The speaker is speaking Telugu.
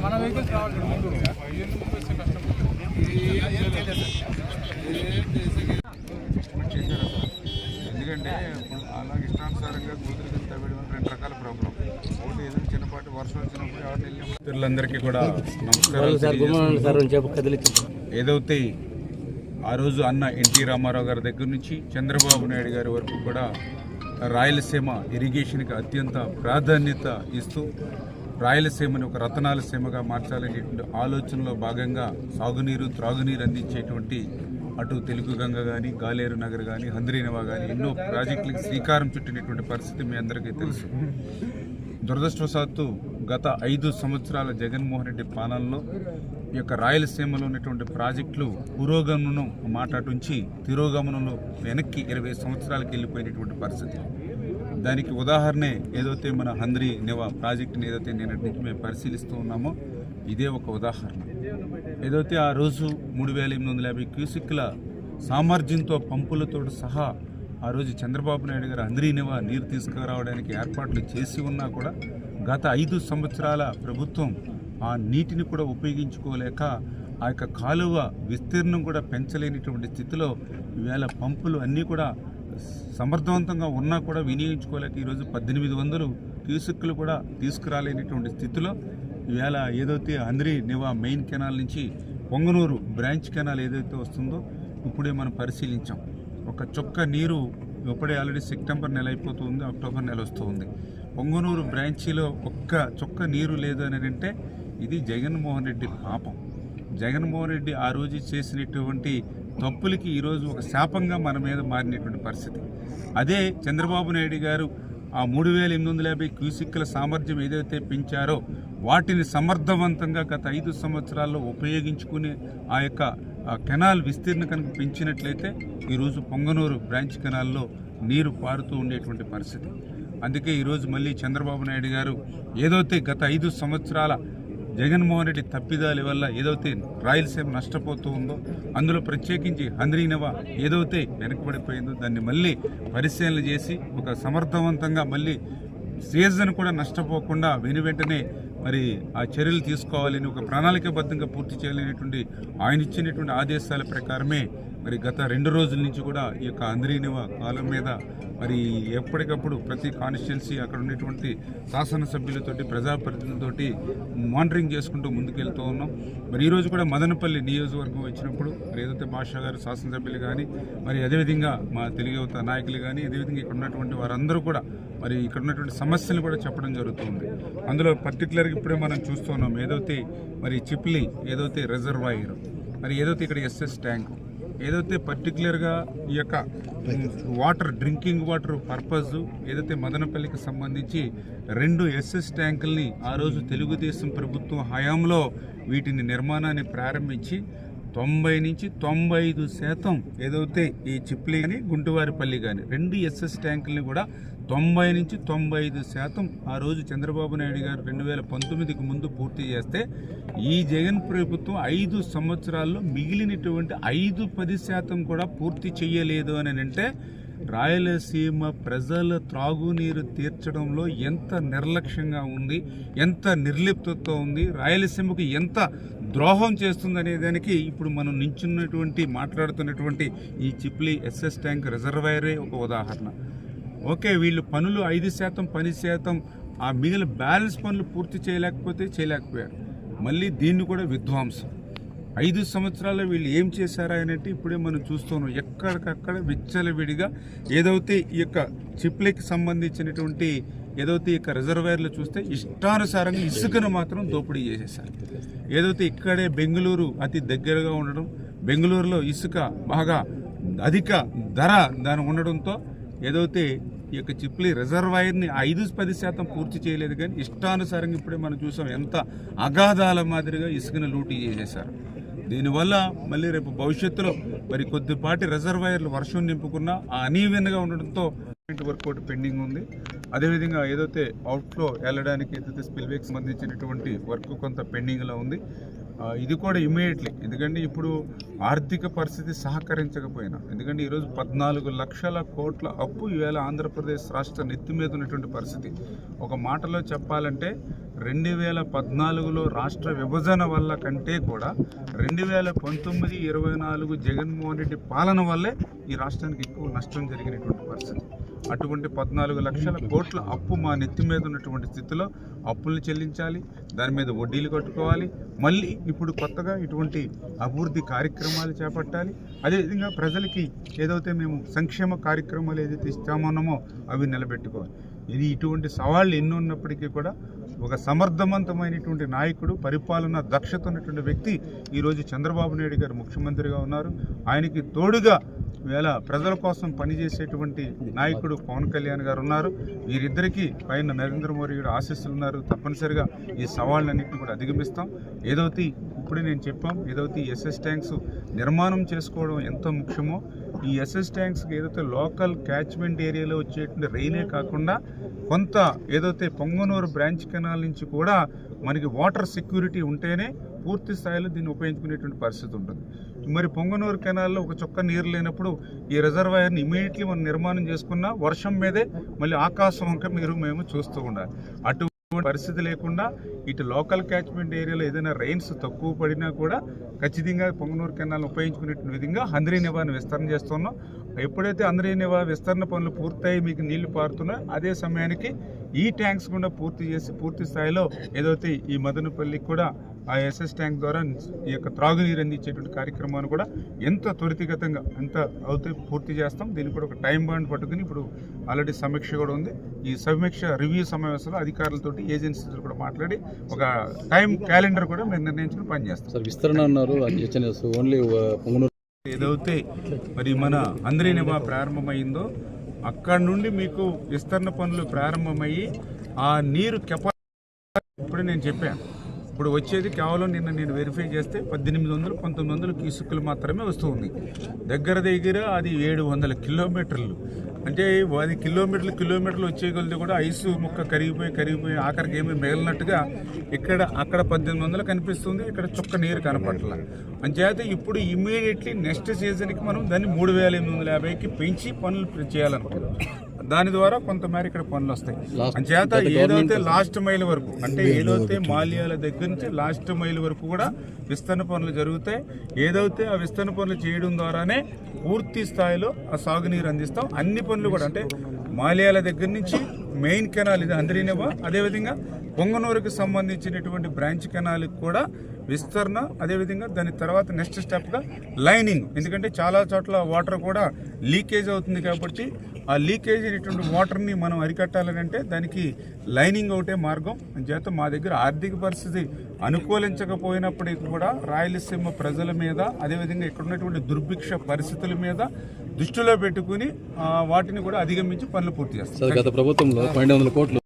మన వెహికల్స్ రావాలి ముందు కష్టం. ఎందుకంటే ఇప్పుడు అలాగే ఇష్టానుసారంగా కూతురికి తవ్వేయడం రెండు రకాల ప్రాబ్లం. ఒకటి ఏదైనా చిన్నపాటి వర్షం వచ్చినప్పుడు ఎవరిని మిత్రులందరికీ కూడా నమస్కారం. ఏదైతే ఆ రోజు అన్న ఎన్టీ రామారావు గారి దగ్గర నుంచి చంద్రబాబు నాయుడు గారి వరకు కూడా రాయలసీమ ఇరిగేషన్కి అత్యంత ప్రాధాన్యత ఇస్తూ రాయలసీమని ఒక రతనాల సీమగా మార్చాలనేటువంటి ఆలోచనలో భాగంగా సాగునీరు త్రాగునీరు అందించేటువంటి అటు తెలుగు గంగ కానీ గాలేరు నగర్ కానీ హంద్రీనవా కానీ ఎన్నో ప్రాజెక్టులకు శ్రీకారం చుట్టినటువంటి పరిస్థితి మీ అందరికీ తెలుసు. దురదృష్టవశాత్తు గత 5 సంవత్సరాల జగన్మోహన్ రెడ్డి పాలనలో ఈ యొక్క రాయలసీమలో ఉన్నటువంటి ప్రాజెక్టులు పురోగమనం మాట్లాడుంచి తిరోగమనంలో వెనక్కి 20 సంవత్సరాలకు వెళ్ళిపోయినటువంటి పరిస్థితి. దానికి ఉదాహరణే ఏదైతే మన హంద్రీనవా ప్రాజెక్టుని ఏదైతే నిన్నటి నుంచి మేము పరిశీలిస్తూ ఉన్నామో ఇదే ఒక ఉదాహరణ. ఏదైతే ఆ రోజు 3850 క్యూసిక్ల సామర్థ్యంతో పంపులతో సహా ఆ రోజు చంద్రబాబు నాయుడు గారు హంద్రీనవా నీరు తీసుకురావడానికి ఏర్పాట్లు చేసి ఉన్నా కూడా గత 5 సంవత్సరాల ప్రభుత్వం ఆ నీటిని కూడా ఉపయోగించుకోలేక ఆ యొక్క కాలువ విస్తీర్ణం కూడా పెంచలేనిటువంటి స్థితిలో ఈవేళ పంపులు అన్నీ కూడా సమర్థవంతంగా ఉన్నా కూడా వినియోగించుకోలేక ఈరోజు 1800 క్యూసిక్లు కూడా తీసుకురాలేనటువంటి స్థితిలో ఈవేళ ఏదైతే హంద్రీనవా మెయిన్ కెనాల్ నుంచి పొంగనూరు బ్రాంచ్ కెనాల్ ఏదైతే వస్తుందో ఇప్పుడే మనం పరిశీలించాం. ఒక చొక్క నీరు ఇప్పుడే ఆల్రెడీ సెప్టెంబర్ నెల అయిపోతుంది, అక్టోబర్ నెల వస్తుంది. పొంగనూరు బ్రాంచీలో ఒక్క చొక్క నీరు లేదు అని అంటే ఇది జగన్మోహన్ రెడ్డి పాపం. జగన్మోహన్ రెడ్డి ఆ రోజు చేసినటువంటి తప్పులకి ఈరోజు ఒక శాపంగా మన మీద మారినటువంటి పరిస్థితి. అదే చంద్రబాబు నాయుడు గారు ఆ 3850 క్యూసిక్ల సామర్థ్యం ఏదైతే పెంచారో వాటిని సమర్థవంతంగా గత 5 సంవత్సరాల్లో ఉపయోగించుకుని ఆ యొక్క కెనాల్ విస్తీర్ణ కనుక పెంచినట్లయితే ఈరోజు పొంగనూరు బ్రాంచ్ కెనాల్లో నీరు పారుతూ ఉండేటువంటి పరిస్థితి. అందుకే ఈరోజు మళ్ళీ చంద్రబాబు నాయుడు గారు ఏదైతే గత 5 సంవత్సరాల జగన్మోహన్ రెడ్డి తప్పిదాల వల్ల ఏదైతే రాయలసీమ నష్టపోతూ ఉందో అందులో ప్రత్యేకించి హంద్రీనవా ఏదైతే వెనకబడిపోయిందో దాన్ని మళ్ళీ పరిశీలన చేసి ఒక సమర్థవంతంగా మళ్ళీ సీజన్ కూడా నష్టపోకుండా వెంటనే మరి ఆ చర్యలు తీసుకోవాలని ఒక ప్రణాళికాబద్ధంగా పూర్తి చేయాలనేటువంటి ఆయన ఇచ్చినటువంటి ఆదేశాల ప్రకారమే మరి గత 2 రోజుల నుంచి కూడా ఈ యొక్క హంద్రీనవా కాలం మీద మరి ఎప్పటికప్పుడు ప్రతి కాన్స్టిట్యున్సీ అక్కడ ఉన్నటువంటి శాసనసభ్యులతోటి ప్రజాప్రతినిధులతోటి మానిటరింగ్ చేసుకుంటూ ముందుకెళ్తూ ఉన్నాం. మరి ఈరోజు కూడా మదనపల్లి నియోజకవర్గం వచ్చినప్పుడు మరి ఏదైతే భాషా గారు శాసనసభ్యులు కానీ మరి అదేవిధంగా మా తెలుగు యువత నాయకులు కానీ అదేవిధంగా ఇక్కడ ఉన్నటువంటి వారందరూ కూడా మరి ఇక్కడ ఉన్నటువంటి సమస్యలు కూడా చెప్పడం జరుగుతుంది. అందులో పర్టికులర్గా ఇప్పుడే మనం చూస్తూ ఉన్నాం ఏదైతే మరి చిప్లీ ఏదైతే రిజర్వాయర్ మరి ఏదైతే ఇక్కడ ఎస్ఎస్ ట్యాంక్ ఏదైతే పర్టికులర్గా ఈ యొక్క వాటర్ డ్రింకింగ్ వాటర్ పర్పస్ ఏదైతే మదనపల్లికి సంబంధించి 2 ఎస్ఎస్ ట్యాంకుల్ని ఆ రోజు తెలుగుదేశం ప్రభుత్వం హయాంలో వీటిని నిర్మాణాన్ని ప్రారంభించి 90 నుంచి 95% ఏదైతే ఈ చిప్లీ కానీ గుంటువారిపల్లి కానీ 2 ఎస్ఎస్ ట్యాంకుల్ని కూడా 90 నుంచి 95% ఆ రోజు చంద్రబాబు నాయుడు గారు 2019కి ముందు పూర్తి చేస్తే ఈ జగన్ ప్రభుత్వం 5 సంవత్సరాల్లో మిగిలినటువంటి 5-10% కూడా పూర్తి చేయలేదు అని అంటే రాయలసీమ ప్రజల త్రాగునీరు తీర్చడంలో ఎంత నిర్లక్ష్యంగా ఉంది, ఎంత నిర్లిప్తతో ఉంది, రాయలసీమకు ఎంత ద్రోహం చేస్తుందనే దానికి ఇప్పుడు మనం నించున్నటువంటి మాట్లాడుతున్నటువంటి ఈ చిప్లీ ఎస్ఎస్ ట్యాంక్ రిజర్వాయరే ఒక ఉదాహరణ. ఓకే, వీళ్ళు పనులు 5% 10% ఆ మిగిలిన బ్యాలెన్స్ పనులు పూర్తి చేయలేకపోయారు. మళ్ళీ దీన్ని కూడా విధ్వంసం 5 సంవత్సరాల్లో వీళ్ళు ఏం చేశారా అంటే ఇప్పుడే మనం చూస్తున్నాం. ఎక్కడికక్కడ విచ్చలవిడిగా ఏదైతే ఈ యొక్క చిప్లీకి సంబంధించినటువంటి ఏదైతే ఇక రిజర్వాయర్లు చూస్తే ఇష్టానుసారంగా ఇసుకను మాత్రం దోపిడీ చేసేసారు. ఏదైతే ఇక్కడే బెంగళూరు అతి దగ్గరగా ఉండడం, బెంగళూరులో ఇసుక బాగా అధిక ధర దాని ఉండడంతో ఏదైతే ఈ యొక్క చిప్లీ రిజర్వాయర్ని 5-10% పూర్తి చేయలేదు. కానీ ఇష్టానుసారంగా ఇప్పుడే మనం చూసాం ఎంత అగాధాల మాదిరిగా ఇసుకను లూటీ చేసేశారు. దీనివల్ల మళ్ళీ రేపు భవిష్యత్తులో మరి కొద్దిపాటి రిజర్వాయర్లు వర్షం నింపుకున్నా ఆ అనీవెన్గా ఉండడంతో వర్క్ ఒకటి పెండింగ్ ఉంది. అదేవిధంగా ఏదైతే అవుట్ఫ్లో వెళ్ళడానికి ఏదైతే స్పిల్వేకి సంబంధించినటువంటి వర్క్ కొంత పెండింగ్లో ఉంది. ఇది కూడా ఇమీడియట్లీ, ఎందుకంటే ఇప్పుడు ఆర్థిక పరిస్థితి సహకరించకపోయినా, ఎందుకంటే ఈరోజు 14 లక్షల కోట్ల అప్పు ఈవేళ ఆంధ్రప్రదేశ్ రాష్ట్ర నెత్తి మీద ఉన్నటువంటి పరిస్థితి. ఒక మాటలో చెప్పాలంటే 2014లో రాష్ట్ర విభజన వల్ల కంటే కూడా 2019-24 జగన్మోహన్ రెడ్డి పాలన వల్లే ఈ రాష్ట్రానికి ఎక్కువ నష్టం జరిగినటువంటి పరిస్థితి. అటువంటి 14 లక్షల కోట్ల అప్పు మా నెత్తి మీద ఉన్నటువంటి స్థితిలో అప్పులు చెల్లించాలి, దాని మీద వడ్డీలు కట్టుకోవాలి, మళ్ళీ ఇప్పుడు కొత్తగా ఇటువంటి అభివృద్ధి కార్యక్రమాలు చేపట్టాలి. అదేవిధంగా ప్రజలకి ఏదైతే మేము సంక్షేమ కార్యక్రమాలు ఏదైతే ఇస్తామన్నామో అవి నిలబెట్టుకోవాలి. ఇది ఇటువంటి సవాళ్ళు ఎన్ని ఉన్నప్పటికీ కూడా ఒక సమర్థవంతమైనటువంటి నాయకుడు, పరిపాలన దక్షత ఉన్నటువంటి వ్యక్తి ఈరోజు చంద్రబాబు నాయుడు గారు ముఖ్యమంత్రిగా ఉన్నారు. ఆయనకి తోడుగా వేళ ప్రజల కోసం పనిచేసేటువంటి నాయకుడు పవన్ కళ్యాణ్ గారు ఉన్నారు. వీరిద్దరికీ పైన నరేంద్ర మోడీ గారు ఆశీస్సులు ఉన్నారు. తప్పనిసరిగా ఈ సవాళ్ళన్నింటినీ కూడా అధిగమిస్తాం. ఏదైతే ఇప్పుడే నేను చెప్పాం, ఏదైతే ఎస్ఎస్ ట్యాంక్స్ నిర్మాణం చేసుకోవడం ఎంత ముఖ్యమో, ఈ ఎస్ఎస్ ట్యాంక్స్కి ఏదైతే లోకల్ క్యాచ్మెంట్ ఏరియాలో వచ్చేటువంటి రైనే కాకుండా కొంత ఏదైతే పొంగనూరు బ్రాంచ్ కెనాల్ నుంచి కూడా మనకి వాటర్ సెక్యూరిటీ ఉంటేనే పూర్తి స్థాయిలో దీన్ని ఉపయోగించుకునేటువంటి పరిస్థితి ఉంటుంది. మరి పొంగనూరు కెనాల్లో ఒక చుక్క నీరు లేనప్పుడు ఈ రిజర్వాయర్ని ఇమీడియట్లీ మనం నిర్మాణం చేసుకున్నా వర్షం మీదే మళ్ళీ ఆకాశం వంక మేము చూస్తూ ఉండాలి. అటువంటి పరిస్థితి లేకుండా ఇటు లోకల్ క్యాచ్మెంట్ ఏరియాలో ఏదైనా రైన్స్ తక్కువ పడినా కూడా ఖచ్చితంగా పొంగనూరు కెనాల్ని ఉపయోగించుకునే విధంగా హంద్రీ నివారణ విస్తరణ చేస్తున్నాం. ఎప్పుడైతే హంద్రీ నివారణ విస్తరణ పనులు పూర్తయి మీకు నీళ్లు పారుతున్నాయో అదే సమయానికి ఈ ట్యాంక్స్ కూడా పూర్తి చేసి పూర్తి స్థాయిలో ఏదైతే ఈ మదనపల్లికి కూడా ఆ ఎస్ఎస్ ట్యాంక్ ద్వారా ఈ యొక్క త్రాగునీరు అందించేటువంటి కార్యక్రమాన్ని కూడా ఎంత త్వరితగతంగా ఎంత అవుతే పూర్తి చేస్తాం. దీనికి కూడా ఒక టైం బాండ్ పట్టుకుని ఇప్పుడు ఆల్రెడీ సమీక్ష కూడా ఉంది. ఈ సమీక్ష రివ్యూ సమావేశంలో అధికారులతోటి ఏజెన్సీతో కూడా మాట్లాడి ఒక టైం క్యాలెండర్ కూడా మేము నిర్ణయించుకుని పనిచేస్తాం. సార్ విస్తరణ అన్నారు, ఓన్లీ ఏదైతే మరి మన హంద్రీ నివా ప్రారంభమైందో అక్కడ నుండి మీకు విస్తరణ పనులు ప్రారంభమయ్యి ఆ నీరు ఇప్పుడే నేను చెప్పాను. ఇప్పుడు వచ్చేది కేవలం నిన్న నేను వెరిఫై చేస్తే 1800-1900 క్యూసెక్కులు మాత్రమే వస్తుంది. దగ్గర అది 700 కిలోమీటర్లు. అంటే అది కిలోమీటర్లు వచ్చేయగలితే కూడా ఐసు ముక్క కరిగిపోయి ఆఖరికి ఏమీ మిగిలినట్టుగా అక్కడ 1800 కనిపిస్తుంది, ఇక్కడ చుక్క నీరు కనపట్ల. అంచేత ఇప్పుడు ఇమ్మీడియట్లీ నెక్స్ట్ సీజన్కి మనం దాన్ని 3850కి పెంచి పనులు చేయాలనుకుంటున్నాం. దాని ద్వారా కొంతమేర ఇక్కడ పనులు వస్తాయి. అంచేత ఏదైతే లాస్ట్ మైల్ వరకు, అంటే ఏదైతే మాల్యాల దగ్గర నుంచి లాస్ట్ మైల్ వరకు కూడా విస్తరణ పనులు జరుగుతాయి. ఏదైతే ఆ విస్తరణ పనులు చేయడం ద్వారానే పూర్తి స్థాయిలో ఆ సాగునీరు అందిస్తాం. అన్ని పనులు కూడా అంటే మాల్యాల దగ్గర నుంచి మెయిన్ కెనాల్ ఇది హంద్రీ నివా, అదేవిధంగా పొంగనూరుకి సంబంధించినటువంటి బ్రాంచ్ కెనాల్కి కూడా విస్తరణ, అదేవిధంగా దాని తర్వాత నెక్స్ట్ స్టెప్గా లైనింగ్. ఎందుకంటే చాలా చోట్ల వాటర్ కూడా లీకేజ్ అవుతుంది కాబట్టి ఆ లీకేజ్ అయినటువంటి వాటర్ని మనం అరికట్టాలని అంటే దానికి లైనింగ్ ఒకటే మార్గం. అంచేత మా దగ్గర ఆర్థిక పరిస్థితి అనుకూలించకపోయినప్పటికీ కూడా రాయలసీమ ప్రజల మీద, అదేవిధంగా ఇక్కడ ఉన్నటువంటి దుర్భిక్ష పరిస్థితుల మీద దృష్టిలో పెట్టుకుని వాటిని కూడా అధిగమించి పనులు పూర్తి చేస్తాం. గత ప్రభుత్వంలో 1200 కోట్లు